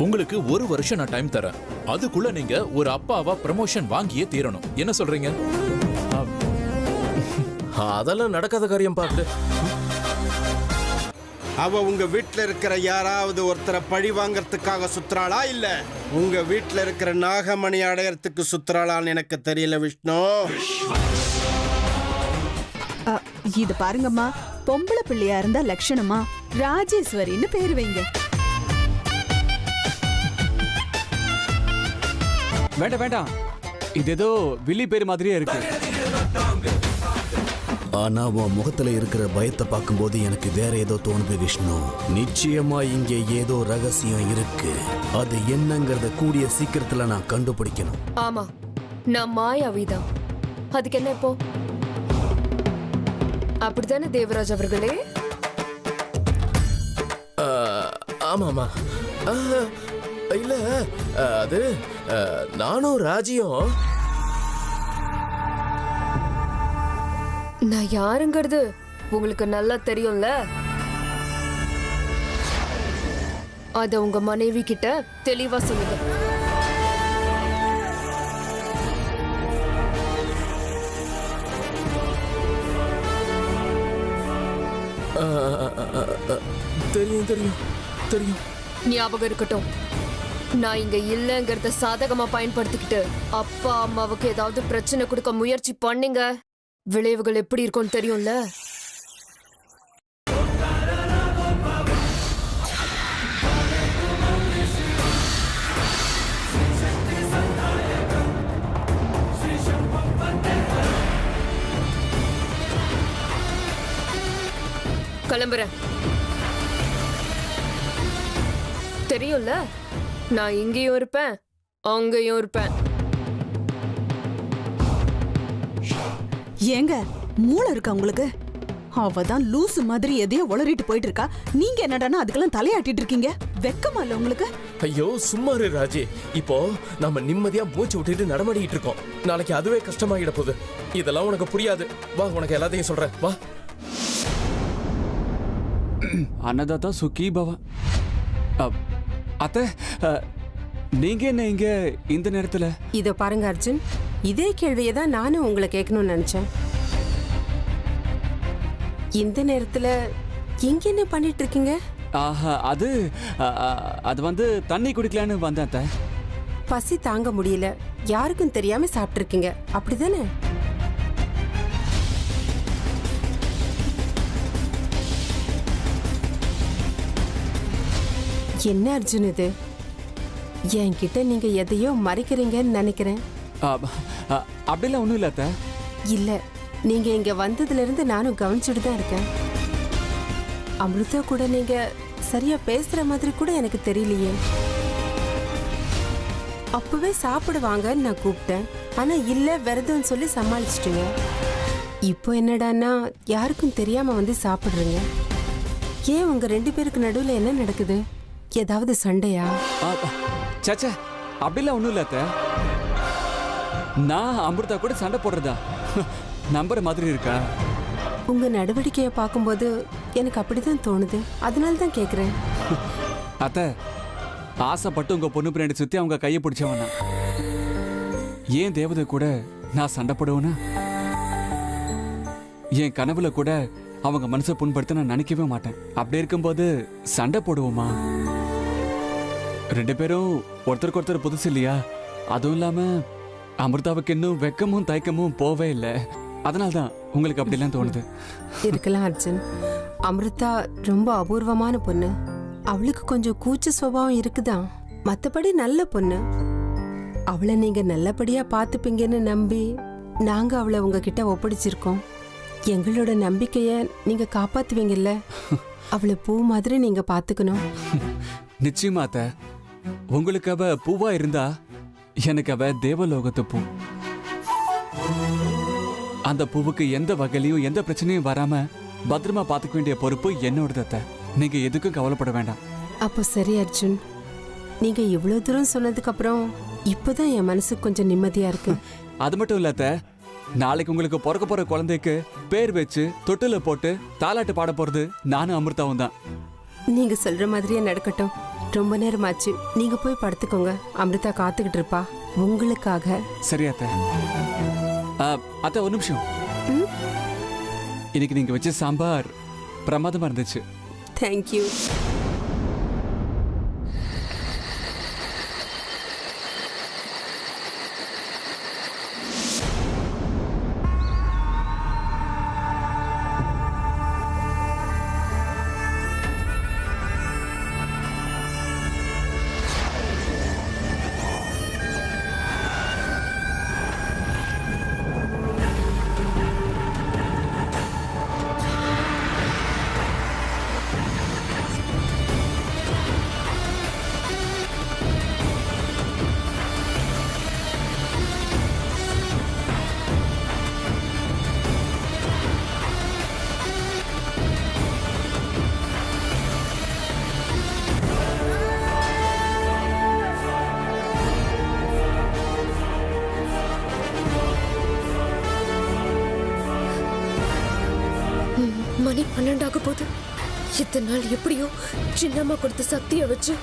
உங்களுக்கு 1 வருஷம் நான் டைம் தரேன். அதுக்குள்ள நீங்க ஒரு அப்பாவா ப்ரமோஷன் வாங்கியே தீரணும். என்ன சொல்றீங்க? அதெல்லாம் நடக்காத காரியம் பாத்து. அவ உங்க வீட்டுல இருக்கிற யாராவது ஒருத்தரை பழி வாங்கறதுக்காக சுத்துறாளா இல்ல உங்க வீட்டுல இருக்கிற நாகமணி அடையறதுக்கு சுத்துறாளான்னு எனக்கு தெரியல விஷ்ணு. இது பாருங்கம்மா, பொம்பளை பிள்ளையா இருந்தா லட்சணமா ராஜேஸ்வரின்னு பேரு வைங்க. வேண்டாம் வேண்டாம், இது ஏதோ வில்லி பேர் மாதிரியே இருக்கு. ஆனா உன் முகத்துல இருக்கிற பயத்தை பார்க்கும்போது எனக்கு வேற ஏதோ தோணுது விஷ்ணு. நிச்சயமா இங்கே ஏதோ ரகசியம் இருக்கு. அது என்னங்கறத கூடிய சீக்கிரத்துல நான் கண்டுபிடிக்கணும். ஆமா, நான் மாயாவிதான். அதுக்கு என்ன இப்போ? அப்படித்தானே தேவராஜ் அவர்களே? ஆமாமா. இல்ல, அது நானும் ராஜியும். நான் யாருங்கிறது உங்களுக்கு நல்லா தெரியும்ல. அத உங்க மனைவி கிட்ட தெளிவா சொல்லுங்க. தெரியும் தெரியும் தெரியும். ஞாபகம் இருக்கட்டும், நான் இங்க இல்லங்கிறத சாதகமா பயன்படுத்திக்கிட்டு அப்பா அம்மாவுக்கு ஏதாவது பிரச்சனை கொடுக்க முயற்சி பண்ணீங்க, விளைவுகள் எப்படி இருக்கும்னு தெரியும்ல. கிளம்புறேன். தெரியும்ல, நான் இங்கேயும் இருப்பேன் அங்கேயும் இருப்பேன். ஏங்க மூளை இருக்கா உங்களுக்கு? அவதான் லூசு மாதிரி எதையோ உளறிட்டு போயிட்டு இருக்கா. நீங்க என்னடானா அதுக்கெல்லாம் தலையாட்டிட்டு இருக்கீங்க. வெக்கமா இல்ல உங்களுக்கு? ஐயோ சும்மா இரு ராஜி. இப்போ நம்ம நிம்மதியா மூச்சு விட்டுட்டு நடமாடிட்டு இருக்கோம். நாளைக்கு அதுவே கஷ்டமாகிட போகுது. இதெல்லாம் உனக்கு புரியாது. வா, உனக்கு எல்லாத்தையும் சொல்றேன் வா. அன்னதாத்தா சுக்கி பவா. அத்தை, நீங்க என்ன இங்க இந்த நேரத்துல? இதோ பாருங்க அர்ஜுன், இதே கேள்வியை தான் நானும் உங்களை கேட்கணும்னு நினைச்சேன். இந்த நேரத்துல இங்க என்ன பண்ணிட்டு இருக்கீங்க? அது வந்து தண்ணி குடிக்கலான்னு வந்தேன் அத்தை. பசி தாங்க முடியல, யாருக்கும் தெரியாம சாப்பிட்டு இருக்கீங்க, அப்படிதானே? என்ன அர்ஜுன் இது? என்கிட்ட நீங்க எதையோ மறைக்கிறீங்கன்னு நினைக்கிறேன். அப்படிலாம் ஒண்ணும் இல்ல அத்தை. இல்ல, நீங்க இங்க வந்ததுல இருந்து நானும் கவனிச்சுட்டு தான் இருக்கேன். அமிர்தா கூட நீங்க சரியா பேசுற மாதிரி கூட எனக்கு தெரியலையே. அப்பவே சாப்பிடுவாங்கன்னு நான் கூப்பிட்டேன், ஆனா இல்ல விரதம்னு சொல்லி சமாளிச்சிட்டீங்க. இப்போ என்னடான்னா யாருக்கும் தெரியாம வந்து சாப்பிடுறீங்க. ஏன் உங்க 2 பேருக்கு நடுவுல என்ன நடக்குது? ஏதாவது சண்டையா? சச்சா, அப்படிலாம் ஒண்ணும் இல்ல அத்தை. நான் அமிர்தா கூட சண்டை போடுறதா நம்புற மாதிரி இருக்கா? உங்க நடவடிக்கையை பார்க்கும்போது எனக்கு அப்படிதான் தோணுது, அதனால தான் கேக்குறேன். அத்தை, ஆசைப்பட்டு உங்க பொண்ணு பின்னாடி சுத்தி அவங்க கையை பிடிச்சவனா? ஏன் தேவதை கூட நான் சண்டை போடுவேனா? என் கனவுல கூட அவங்க மனசை புண்படுத்த நான் நினைக்கவே மாட்டேன். அப்படி இருக்கும்போது சண்டை போடுவோமா? 2 பேரும் ஒருத்தருக்கு ஒருத்தர் புதுசு இல்லையா? அதுவும் இல்லாம அமிர்தாவுக்கு இன்னும் வெக்கமும் தயக்கமும் போவே இல்லை. அதனால்தான் உங்களுக்கு அப்படிலாம் தோணுது. இருக்கலாம் அர்ஜுன், அமிர்தா ரொம்ப அபூர்வமான பொண்ணு. அவளுக்கு கொஞ்சம் கூச்ச சுபாவம் இருக்குதான், மத்தபடி நல்ல பொண்ணு. அவளை நீங்க நல்லபடியா பாத்துப்பீங்கன்னு நம்பி நாங்க அவளை உங்ககிட்ட ஒப்படைச்சிருக்கோம். எங்களோட நம்பிக்கைய நீங்க காப்பாத்துவீங்கல்ல? அவளை பூ மாதிரி நீங்க பாத்துக்கணும். நிச்சயமா அத்தை. உங்களுக்கு அவ பூவா இருந்தா எனக்கு அவ தேவலோகத்து பூ. அந்த பூவுக்கு எந்த வகையிலையும் எந்த பிரச்சனையும் வராம பத்திரமா பாத்துக்க வேண்டிய பொறுப்பு என்னோடது அத்தை. நீங்க எதுக்கும் கவலைப்பட வேண்டாம். அப்போ சரி அர்ஜுன், நீங்க இவ்வளவு தூரம் சொன்னதுக்கு அப்புறம் இப்பதான் என் மனசுக்கு கொஞ்சம் நிம்மதியா இருக்கு. அது மட்டும் இல்ல அத்தை, நாளைக்கு உங்களுக்கு பிறக்க போற குழந்தைக்கு பேர் வச்சு தொட்டில போட்டு தாலாட்டு பாட போறது நானும் அமிர்தாவும் தான். நீங்க சொல்ற மாதிரியே நடக்கட்டும். ரொம்ப நேரமாச்சு, நீங்க போய் படுத்துக்கோங்க. அமிர்தா காத்துக்கிட்டு இருப்பா உங்களுக்காக. சரி அத்தை. அத்தை ஒரு நிமிஷம். இன்னைக்கு நீங்க வச்ச சாம்பார் பிரமாதமா இருந்துச்சு. தேங்க்யூ. மணி 12 போது. இத்தனை நாள் எப்படியோ சின்னம்மா கொடுத்த சக்தியை வச்சு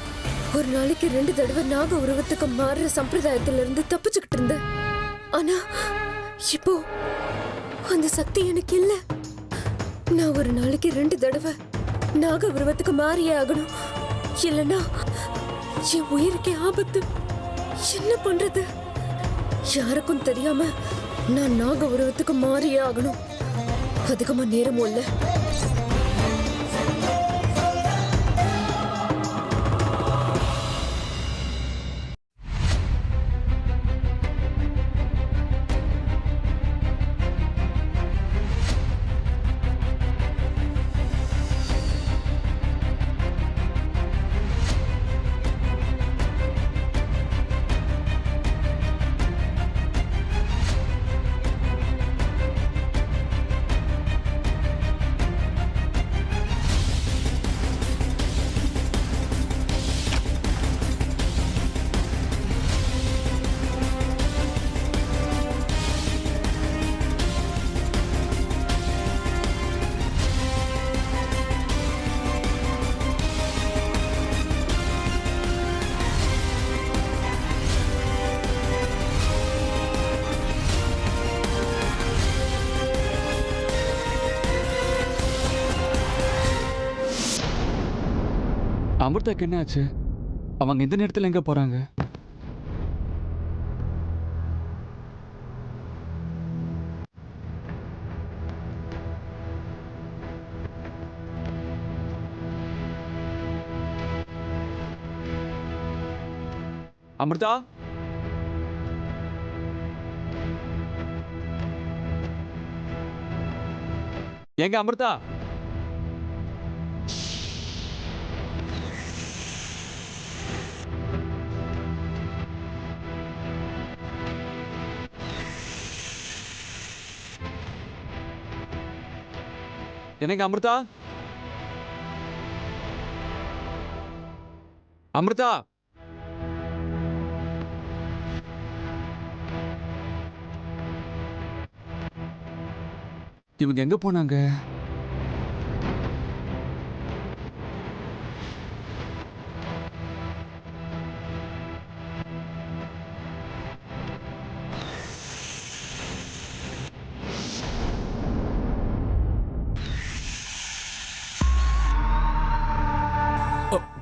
ஒரு நாளைக்கு 2 தடவை நாக உருவத்துக்கு மாறுற சம்பிரதாயத்துல இருந்து தப்பிச்சுக்கிட்டு இருந்தேன். ஆனா இப்போ அந்த சக்தி எனக்கு இல்ல. நான் ஒரு நாளைக்கு 2 தடவை நாக உருவத்துக்கு மாறியே ஆகணும். இல்லைன்னா என் உயிருக்கே ஆபத்து. என்ன பண்றது? யாருக்கும் தெரியாம நான் நாக உருவத்துக்கு மாறியே ஆகணும். அதிகமா நேரமும் இல்ல. அமிர்தாக்கு என்ன ஆச்சு? அவங்க இந்த நேரத்தில் எங்க போறாங்க? அமிர்தா, எங்க அமிர்தா? என்னங்க அமிர்தா? அமிர்தா, இவங்க எங்க போனாங்க?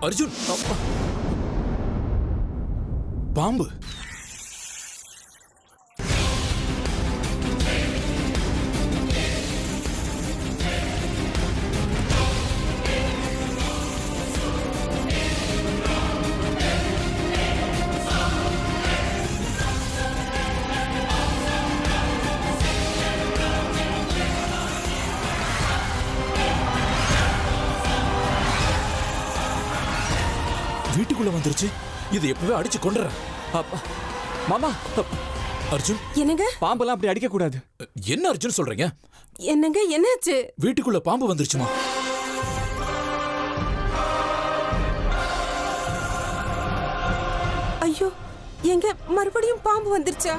அர்ஜுன், பாம்பு. வீட்டுக்குள்ள வந்துருச்சு. இது எப்பவே அடிச்சு கொண்டுறேன். மாமா, அர்ஜுன், என்னங்க? பாம்பெல்லாம் அப்படி அடிக்க கூடாது. என்ன அர்ஜுன் சொல்றீங்க? என்னங்க என்னாச்சு? வீட்டுக்குள்ள பாம்பு வந்துருச்சுமா. ஐயோ, எங்க மறுபடியும் பாம்பு வந்துருச்சா?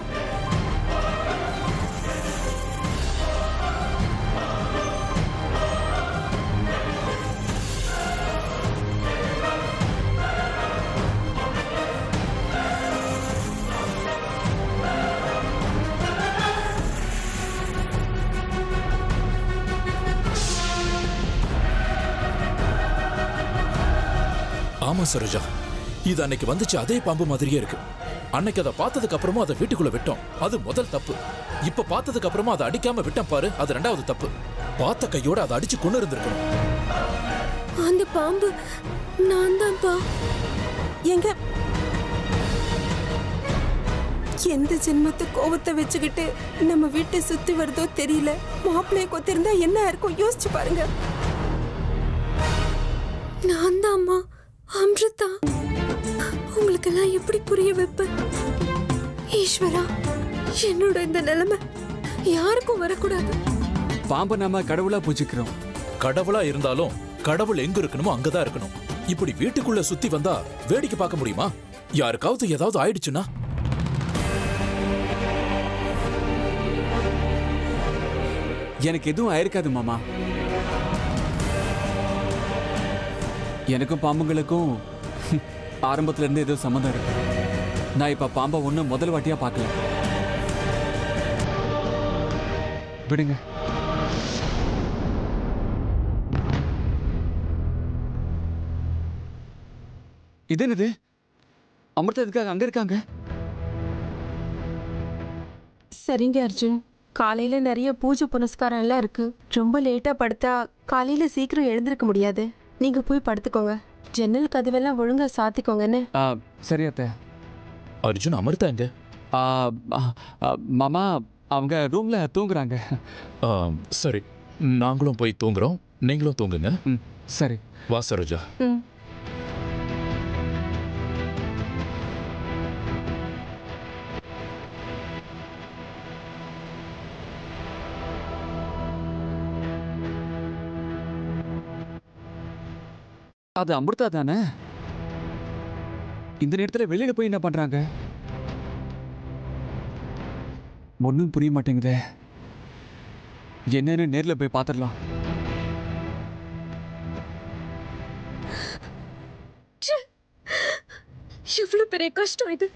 ஆமா சரோஜா, இது அன்னைக்கு வந்துச்சு அதே பாம்பு மாதிரியே இருக்கு. அன்னைக்கு அதை பார்த்ததுக்கு அப்புறமா அதை வீட்டுக்குள்ள விட்டோம், அது முதல் தப்பு. இப்ப பார்த்ததுக்கு அப்புறமா அதை அடிக்காம விட்டோம் பாரு, அது ரெண்டாவது தப்பு. பார்த்த கையோட அதை அடிச்சு கொண்டு இருந்திருக்கணும். அந்த பாம்பு நான் தான்ப்பா. எங்க எந்த ஜென்மத்து கோவத்தை வச்சுக்கிட்டு நம்ம வீட்டை சுத்தி வருதோ தெரியல. மாப்பிள்ளைய கொத்திருந்தா என்ன இருக்கும் யோசிச்சு பாருங்க. நான் தான்மா அம்ருதா. உங்களுக்கெல்லாம் எப்படி புரிய வைப்பேன்? ஈஸ்வரா, என்னோட இந்த நிலைமை யாருக்கும் வரக்கூடாது. பாம்பை நாம கடவுளா பூஜிக்கிறோம். கடவுளா இருந்தாலும் கடவுள் எங்க இருக்கணுமோ அங்கதான் இருக்கணும். இப்படி வீட்டுக்குள்ள சுத்தி வந்தா வேடிக்கை பார்க்க முடியுமா? யாருக்காவது ஏதாவது ஆயிடுச்சுன்னா? எனக்கு எதுவும் ஆயிருக்காது மாமா. எனக்கும் பாம்புங்களுக்கும் ஆரம்பத்துல இருந்து ஏதோ சம்மந்தம் இருக்கு. நான் இப்ப பாம்பை ஒன்னும் முதல் வாட்டியா பார்க்கல. விடுங்க. இது என்னது? அமிர்தா எதுக்காக அங்க இருக்காங்க? சரிங்க அர்ஜுன், காலையில நிறைய பூஜை புனஸ்காரம் எல்லாம் இருக்கு. ரொம்ப லேட்டா படுத்தா காலையில சீக்கிரம் எழுந்திருக்க முடியாது. நீங்க போய் படுத்துக்கோங்க. ஜன்னல் கதவெல்லாம் ஒழுங்கா சாத்திக்கோங்கன்னு. சரி அத்தை. அர்ஜுன், அமிர்தா எங்க? ஆ, ஆ, ஆ, மாமா அவங்க ரூம்ல தூங்குறாங்க. சரி, நாங்களும் போய் தூங்குறோம், நீங்களும் தூங்குங்க. ம், சரி. வா சரோஜா. ம். அது அமிர்தா தானே? இந்த நேரத்துல வெளியில போய் என்ன பண்றாங்க? ஒன்னும் புரிய மாட்டேங்குதே. என்னன்னு நேர்ல போய் பாத்திரலாம். எவ்வளவு பெரிய கஷ்டம் இது.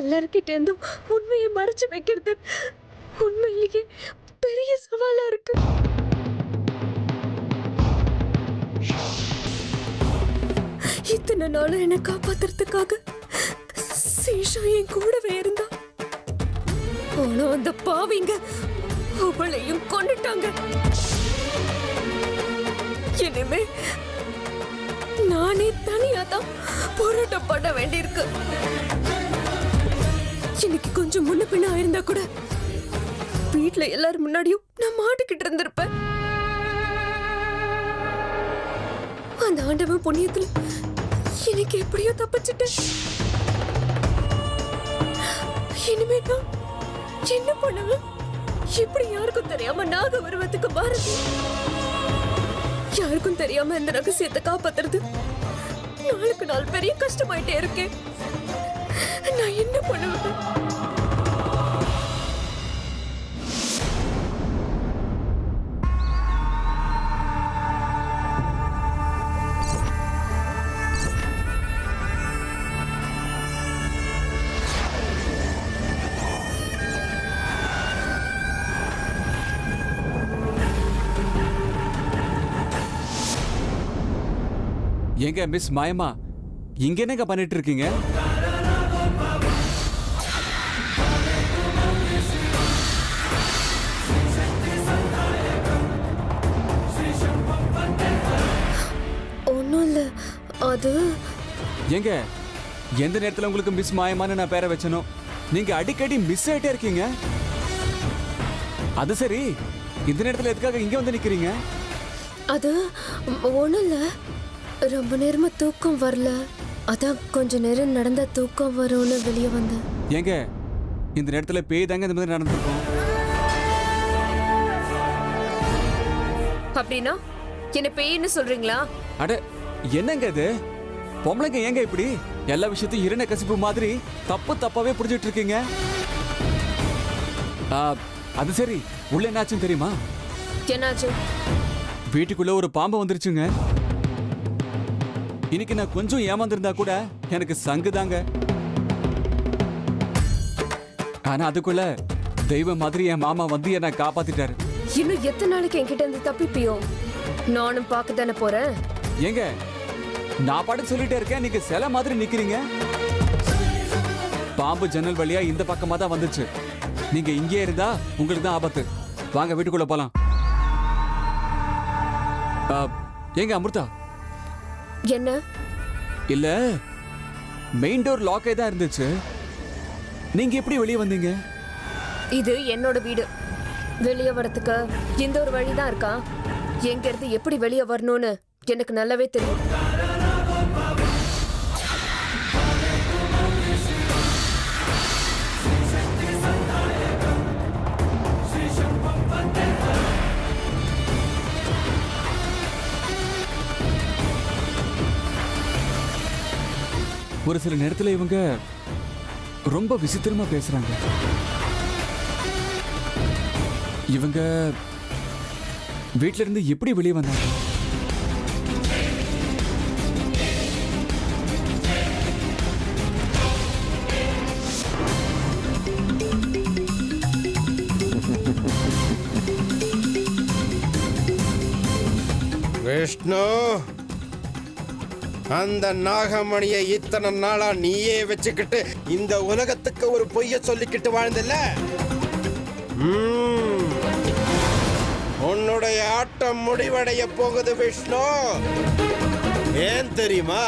எல்லார்கிட்ட இருந்தும் உண்மையை மறைச்சு வைக்கிறது உண்மையிலேயே பெரிய சவாலா இருக்கு. இத்தனை நாளும் என்னை காப்பாத்துறதுக்காக சேஷா என் கூடவே இருந்தா. ஆனா அந்த பாவிங்க அவளையும் கொண்டுட்டாங்க. இனிமே நானே தனியா தான் போராட்டம் பண்ண வேண்டியிருக்கு. இன்னைக்கு கொஞ்சம் முன்ன பின்ன ஆயிருந்தா கூட வீட்டுல எல்லாரும் முன்னாடியும் நான் மாட்டிக்கிட்டு இருந்திருப்பேன். அந்த ஆண்டவன் புண்ணியத்துல எனக்கு எப்படியோ தப்பிச்சிட்டேன். இனிமே நான் என்ன பண்ணுவேன்? எப்படி யாருக்கும் தெரியாம நாக உருவத்துக்கு மாறுது? யாருக்கும் தெரியாம இந்த ரகசியத்தை காப்பாத்துறது நாளுக்கு நாள் பெரிய கஷ்டமாயிட்டே இருக்கேன். நான் என்ன பண்ணுவேன்? எங்க மிஸ் மாயமா, இங்க என்னங்க பண்ணிட்டு இருக்கீங்க? ஒன்னும் இல்ல. அது எங்க எந்த நேரத்துல உங்களுக்கு மிஸ் மாயமான்னு நான் பேரை வச்சனோ, நீங்க அடிக்கடி மிஸ் ஆயிட்டே இருக்கீங்க. அது சரி, இந்த நேரத்துல எதுக்காக இங்க வந்து நிக்கிறீங்க? அது ஒன்றும் இல்லை. ரொம்ப நேரமா தூக்கம் வரல, அதான் கொஞ்ச நேரம் நடந்தா தூக்கம் வரும்னு வெளியே வந்தேன். ஏங்க இந்த நேரத்துல பேய் தாங்க இந்த மாதிரி நடந்துருக்கும். அப்படின்னா என்ன பேய்னு சொல்றீங்களா? அட என்னங்க இது? பொம்பளைங்க ஏங்க இப்படி எல்லா விஷயத்தையும் இரண கசிப்பு மாதிரி தப்பு தப்பாவே புரிஞ்சிட்டு இருக்கீங்க? அது சரி, உள்ள என்னாச்சுன்னு தெரியுமா? என்னாச்சு? வீட்டுக்குள்ள ஒரு பாம்பு வந்துருச்சுங்க. இன்னைக்கு நான் கொஞ்சம் ஏமாந்திருந்தா கூட எனக்கு சங்கு தாங்க. ஆனா அதுக்குள்ள தெய்வம் மாதிரி என் மாமா வந்து என்ன காப்பாத்திட்டாரு. இன்னும் எத்தனை நாளைக்கு என்கிட்ட இருந்து தப்பிப்பியோ? நானும் பார்க்க தானே போறேன். ஏங்க நான் பாட்டு சொல்லிட்டே இருக்கேன், நீங்க சிலை மாதிரி நிக்கிறீங்க. பாம்பு ஜன்னல் வழியா இந்த பக்கமா தான் வந்துச்சு. நீங்க இங்கே இருந்தா உங்களுக்கு தான் ஆபத்து. வாங்க வீட்டுக்குள்ள போலாம். ஏங்க அமிர்தா? என்ன? இல்ல, மெயின் டோர் லாக்கே தான் இருந்துச்சு. நீங்க எப்படி வெளியே வந்தீங்க? இது என்னோட வீடு. வெளியே வரதுக்கு இந்த ஒரு வழிதான் இருக்கா? எங்க இருந்து எப்படி வெளியே வரணும்னு எனக்கு நல்லாவே தெரியும். ஒரு சில நேரத்துல இவங்க ரொம்ப விசித்திரமா பேசுறாங்க. இவங்க வீட்ல இருந்து எப்படி வெளியே வந்தாங்க? விஷ்ணு, அந்த நாகமணியை இத்தனை நாளா நீயே வச்சுக்கிட்டு இந்த உலகத்துக்கு ஒரு பொய்ய சொல்லிக்கிட்டு வாழ்ந்தல. உன்னுடைய ஆட்டம் முடிவடைய போகுது விஷ்ணு. ஏன் தெரியுமா?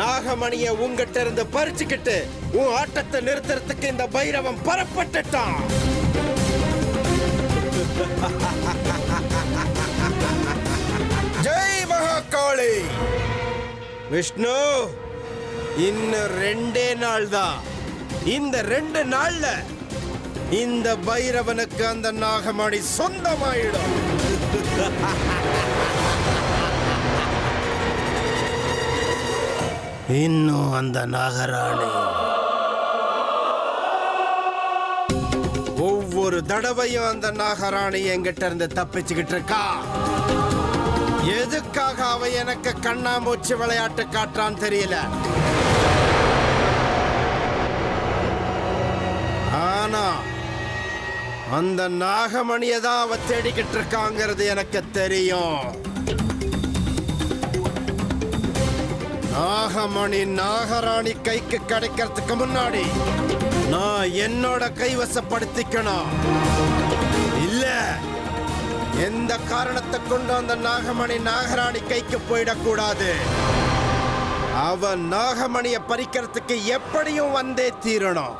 நாகமணியை உங்ககிட்ட இருந்து பறிச்சுக்கிட்டு உன் ஆட்டத்தை நிறுத்துறதுக்கு இந்த பைரவன் பரப்பட்டுட்டான். ஜெய் மகாகாளி. விஷ்ணு, இன்னும் 2 நாள் தான். இந்த 2 நாள்ல இந்த பைரவனுக்கு அந்த நாகமணி சொந்தமாயிடும். இன்னும் அந்த நாகராணி ஒவ்வொரு தடவையும் அந்த நாகராணி என்கிட்ட இருந்து தப்பிச்சுக்கிட்டு இருக்கா. எதுக்காக அவ எனக்கு கண்ணாமூச்சி விளையாட்டு காட்டுறான்னு தெரியல. ஆனா அந்த நாகமணியை தான் அவ தேடிக்கிட்டு இருக்காங்கிறது எனக்கு தெரியும். நாகமணி நாகராணி கைக்கு கிடைக்கிறதுக்கு முன்னாடி நான் என்னோட கைவசப்படுத்திக்கணும். இல்ல, எந்த காரணத்தை கொண்டு அந்த நாகமணி நாகராணி கைக்கு போயிடக்கூடாது. அவ நாகமணியை பறிக்கிறதுக்கு எப்படியும் வந்தே தீரணும்.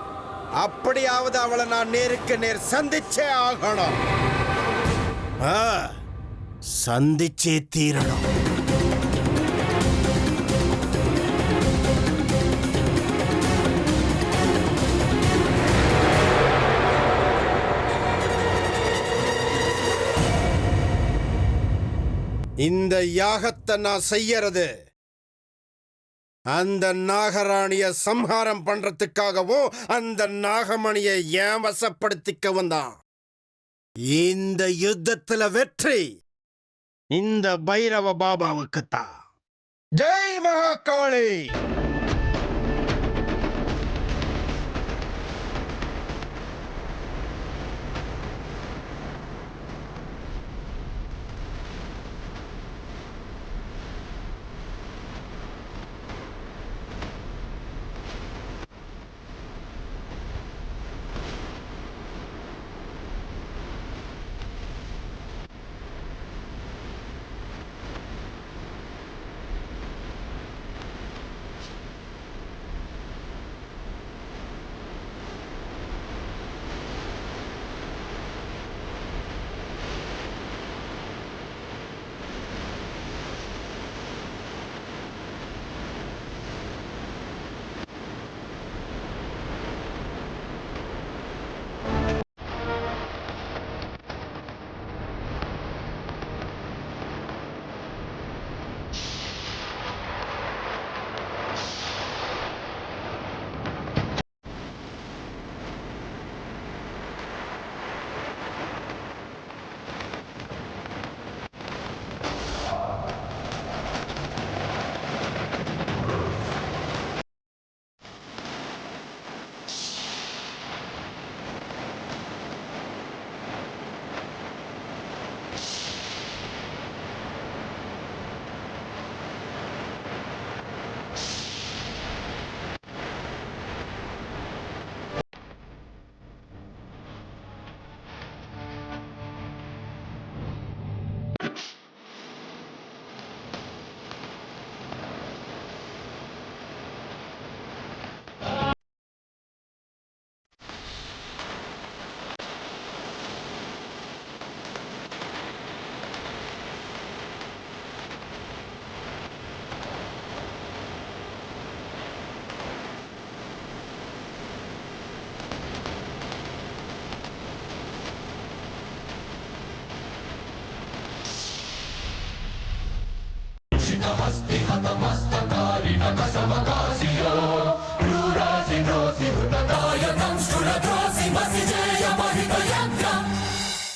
அப்படியாவது அவளை நான் நேருக்கு நேர் சந்திச்சே ஆகணும். சந்திச்சே தீரணும். இந்த யாகத்தை நான் செய்யறது அந்த நாகராணிய சம்ஹாரம் பண்றதுக்காகவும் அந்த நாகமணியை ஏன் வசப்படுத்திக்கவும் தான். இந்த யுத்தத்துல வெற்றி இந்த பைரவ பாபாவுக்குத்தான். ஜெய் மகாகாளி. Masi